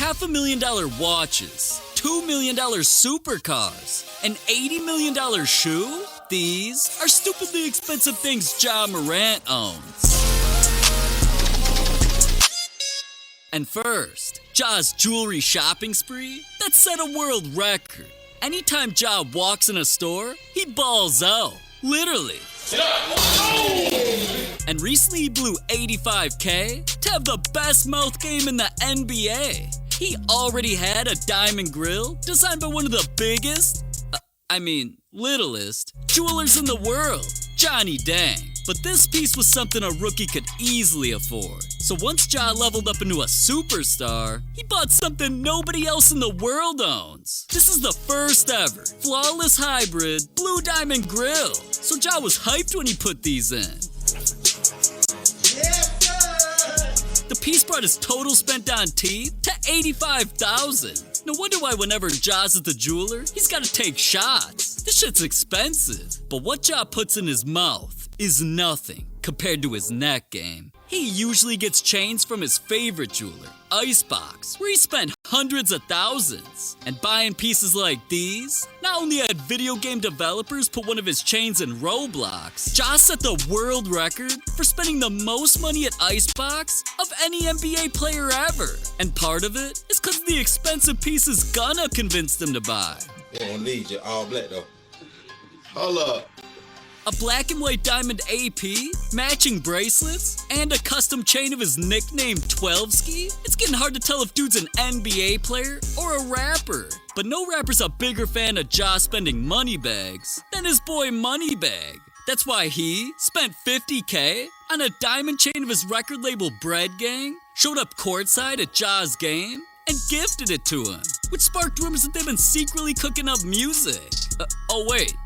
$500,000 watches, $2 million supercars, an $80 million shoe? These are stupidly expensive things Ja Morant owns. And first, Ja's jewelry shopping spree that set a world record. Anytime Ja walks in a store, he balls out. Literally. And recently he blew $85K to have the best mouth game in the NBA. He already had a diamond grill designed by one of the littlest jewelers in the world, Johnny Dang. But this piece was something a rookie could easily afford. So once Ja leveled up into a superstar, he bought something nobody else in the world owns. This is the first ever flawless hybrid blue diamond grill. So Ja was hyped when he put these in. The piece brought his total spent on teeth to $85,000. No wonder why whenever Ja's at the jeweler, he's gotta take shots. This shit's expensive. But what Ja puts in his mouth is nothing compared to his neck game. He usually gets chains from his favorite jeweler, Icebox, where he spent hundreds of thousands. And buying pieces like these, not only had video game developers put one of his chains in Roblox, Ja set the world record for spending the most money at Icebox of any NBA player ever. And part of it is because the expensive pieces gonna convinced him to buy. They don't need you all black though. Hold up. A black and white diamond AP, matching bracelets, and a custom chain of his nickname 12ski? It's getting hard to tell if dude's an NBA player or a rapper. But no rapper's a bigger fan of Ja spending money bags than his boy Moneybag. That's why he spent $50K on a diamond chain of his record label Bread Gang, showed up courtside at Ja's game, and gifted it to him, which sparked rumors that they've been secretly cooking up music.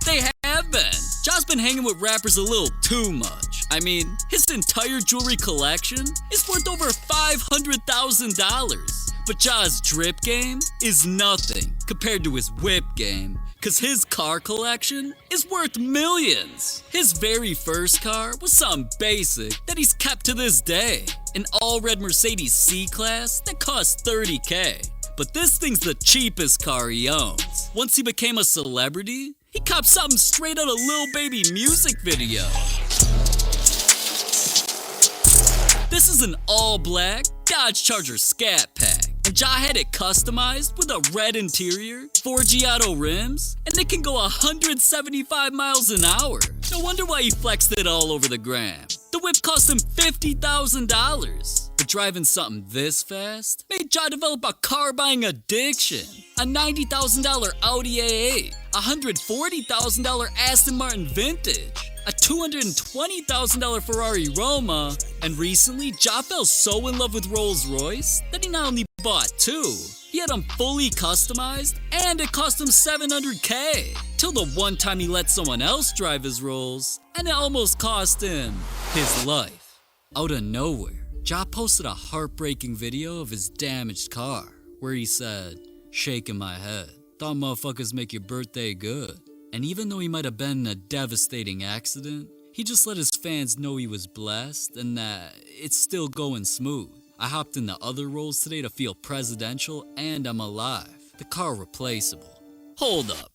They have been. Ja's been hanging with rappers a little too much. I mean, his entire jewelry collection is worth over $500,000. But Ja's drip game is nothing compared to his whip game, cause his car collection is worth millions. His very first car was something basic that he's kept to this day, an all-red Mercedes C-Class that cost $30K. But this thing's the cheapest car he owns. Once he became a celebrity, he copped something straight out of Lil Baby music video. This is an all-black Dodge Charger Scat Pack. And Ja had it customized with a red interior, 4G auto rims, and it can go 175 miles an hour. No wonder why he flexed it all over the gram. The whip cost him $50,000. But driving something this fast made Ja develop a car-buying addiction. A $90,000 Audi A8, a $140,000 Aston Martin Vintage, a $220,000 Ferrari Roma, and recently, Ja fell so in love with Rolls Royce that he not only bought two, he had them fully customized, and it cost him $700K. Till the one time he let someone else drive his Rolls, and it almost cost him his life. Out of nowhere, Ja posted a heartbreaking video of his damaged car, where he said, "Shaking my head, thought motherfuckers make your birthday good." And even though he might have been in a devastating accident, he just let his fans know he was blessed and that it's still going smooth. I hopped in the other roles today to feel presidential and I'm alive. The car replaceable. Hold up.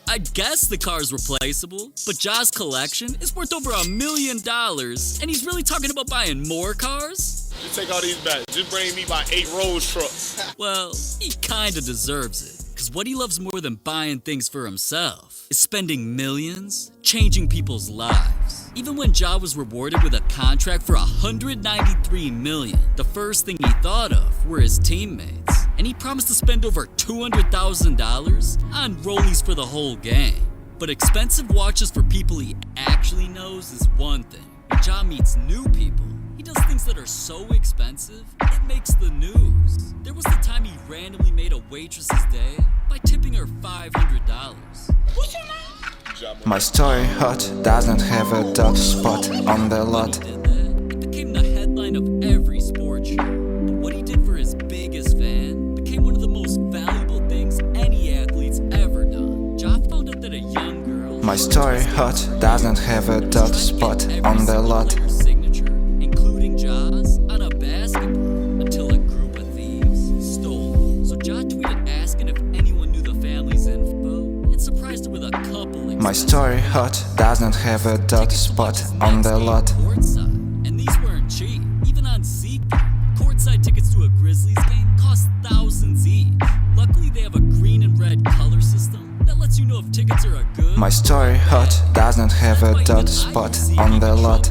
I guess the car's replaceable, but Ja's collection is worth over $1 million and he's really talking about buying more cars? Just take all these back. Just bring me my 8 Rolls trucks. Well, he kinda deserves it. Cause what he loves more than buying things for himself is spending millions, changing people's lives. Even when Ja was rewarded with a contract for $193 million, the first thing he thought of were his teammates. And he promised to spend over $200,000 on rollies for the whole gang. But expensive watches for people he actually knows is one thing. When Ja meets new people, he does things that are so expensive, it makes the news. There was the time he randomly made a waitress's day by tipping her $500. What's your name? My story hot doesn't have a dot spot on the lot. When he did that, it became the headline of every sports show. But what he did for his biggest fan became one of the most valuable things any athlete's ever done. Ja found out that a young girl... My story hot doesn't have a dot spot on the lot. Including Ja's on a basketball, until a group of thieves stole it. Ja tweeted asking if anyone knew the family's info and surprised her with a couple My story hot doesn't have a dot spot on the lot. Courtside. And these weren't cheap, even on SeatGeek. Courtside tickets to a Grizzlies game cost thousands each. Luckily, they have a green and red color system that lets you know if tickets are a good. My story hot doesn't have a dot spot on the lot.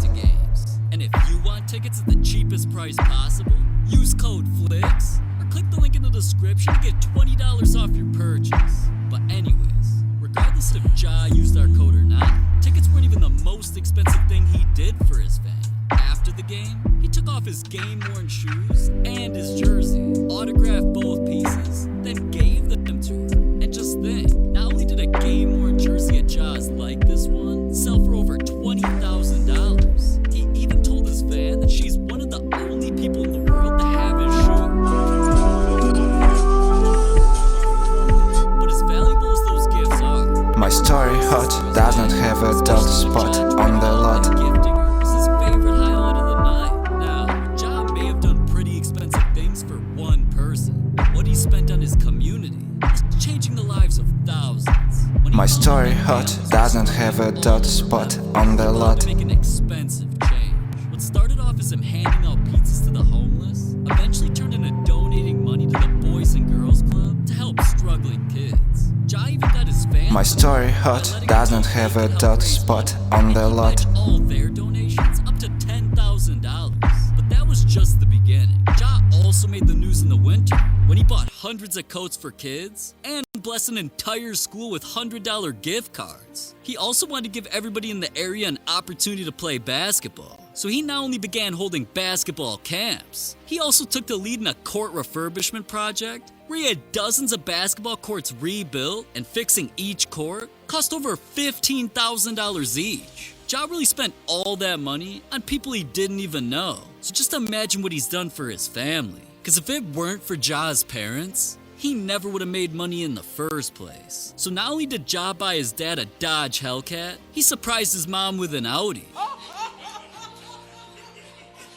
And if you want tickets at the cheapest price possible, use code FLIX or click the link in the description to get $20 off your purchase. But anyways, regardless if Ja used our code or not, tickets weren't even the most expensive thing he did for his fan. After the game, he took off his game-worn shoes and his jersey, autographed both pieces, then gave them to her. And just think, not only did a game-worn jersey at Ja's like this one sell for over $20,000, he even told his fan that she's one of the only people in the world to have his shoe. But as valuable as those gifts are, My story hot doesn't have a dot spot on the lot. Gifting her was his favorite highlight of the night. Now, Ja may have done pretty expensive things for one person, but what he spent on his community is changing the lives of thousands. When he My found story out hot that doesn't have a dot spot on the lot. to make an expensive change. What started off as him handing out pizzas to the homeless eventually turned into donating money to the Boys and Girls Club to help struggling kids. Ja even got his family. My story hot doesn't have a dot spot on the lot. All their donations up to $10,000. But that was just the beginning. Ja also made the news in the winter when he bought hundreds of coats for kids and blessed an entire school with $100 gift cards. He also wanted to give everybody in the area an opportunity to play basketball. So he not only began holding basketball camps, he also took the lead in a court refurbishment project where he had dozens of basketball courts rebuilt, and fixing each court cost over $15,000 each. Ja really spent all that money on people he didn't even know. So just imagine what he's done for his family. Because if it weren't for Ja's parents, he never would have made money in the first place. So not only did Ja buy his dad a Dodge Hellcat, he surprised his mom with an Audi.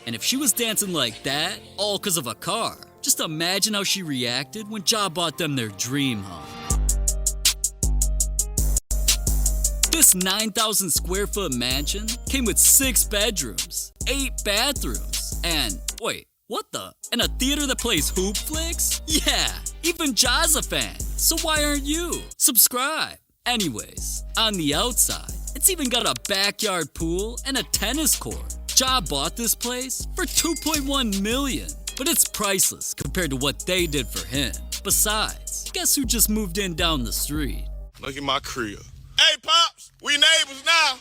And if she was dancing like that, all because of a car, just imagine how she reacted when Ja bought them their dream home. This 9,000 square foot mansion came with 6 bedrooms, 8 bathrooms, and wait, what the? And a theater that plays hoop flicks? Yeah, even Ja's a fan, so why aren't you? Subscribe. Anyways, on the outside, it's even got a backyard pool and a tennis court. Ja bought this place for $2.1 million, but it's priceless compared to what they did for him. Besides, guess who just moved in down the street? Look at my crib. Hey, Pops, we neighbors now.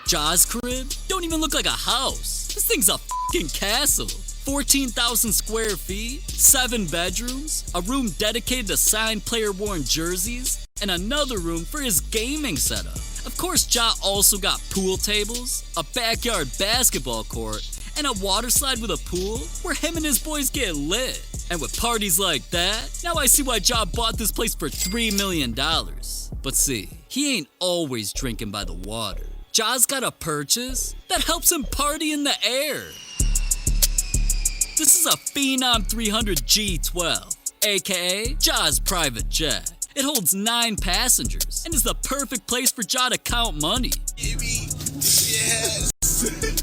Ja's crib don't even look like a house. This thing's a fucking castle. 14,000 square feet, 7 bedrooms, a room dedicated to signed player-worn jerseys, and another room for his gaming setup. Of course, Ja also got pool tables, a backyard basketball court, and a water slide with a pool where him and his boys get lit. And with parties like that, now I see why Ja bought this place for $3 million. But see, he ain't always drinking by the water. Ja's got a purchase that helps him party in the air. This is a Phenom 300 G12, aka Ja's private jet. It holds 9 passengers and is the perfect place for Ja to count money. Yes.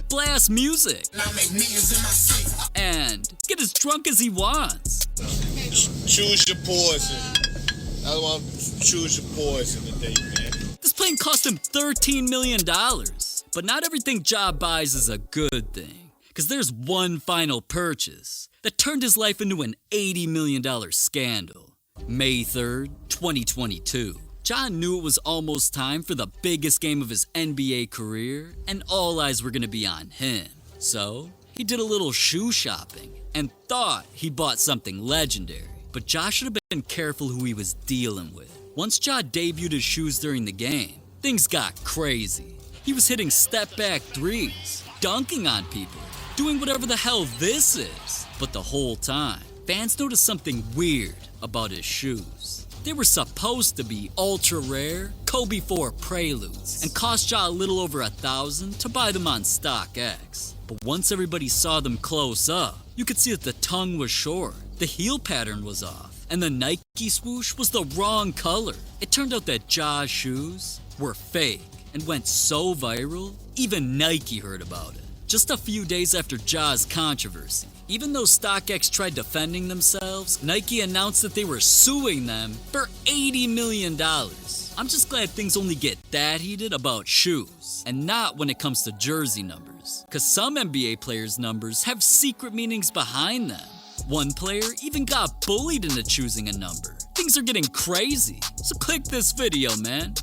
Blast music. I make millions in my sleep. And get as drunk as he wants. Choose your poison. I want to choose your poison today, man. This plane cost him $13 million. But not everything Ja buys is a good thing. Because there's one final purchase that turned his life into an $80 million scandal. May 3rd, 2022. Ja knew it was almost time for the biggest game of his NBA career, and all eyes were going to be on him. So, he did a little shoe shopping and thought he bought something legendary. But Ja should have been careful who he was dealing with. Once Ja debuted his shoes during the game, things got crazy. He was hitting step-back threes, dunking on people, doing whatever the hell this is. But the whole time, fans noticed something weird about his shoes. They were supposed to be ultra-rare Kobe 4 Preludes and cost Ja a little over $1,000 to buy them on StockX. But once everybody saw them close up, you could see that the tongue was short the heel pattern was off, and the Nike swoosh was the wrong color. It turned out that Ja's shoes were fake and went so viral, even Nike heard about it. Just a few days after Ja's controversy, even though StockX tried defending themselves, Nike announced that they were suing them for $80 million. I'm just glad things only get that heated about shoes, and not when it comes to jersey numbers. Cause some NBA players' numbers have secret meanings behind them. One player even got bullied into choosing a number. Things are getting crazy, so click this video, man.